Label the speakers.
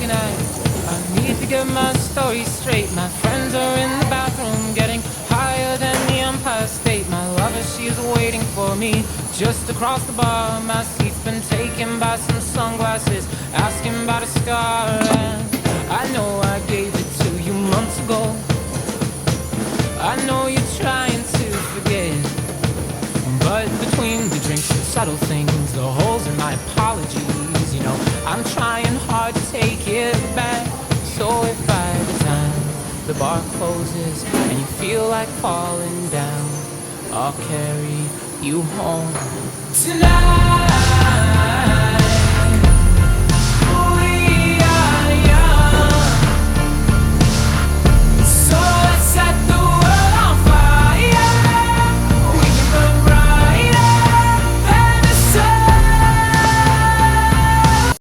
Speaker 1: late night. I need to get my story straight. My friends are in the bathroom, getting higher than the Empire State. My lover, she's waiting for me just across the bar. My seat's been taken by some sunglasses, asking about a scar. And I know I gave it to you months ago. I know you're trying to forget, but between the drinks and subtle things, the holes in my apologies, you know, I'm trying hard to take it back. So if by the time the bar closes and you feel like falling down, I'll carry you home tonight.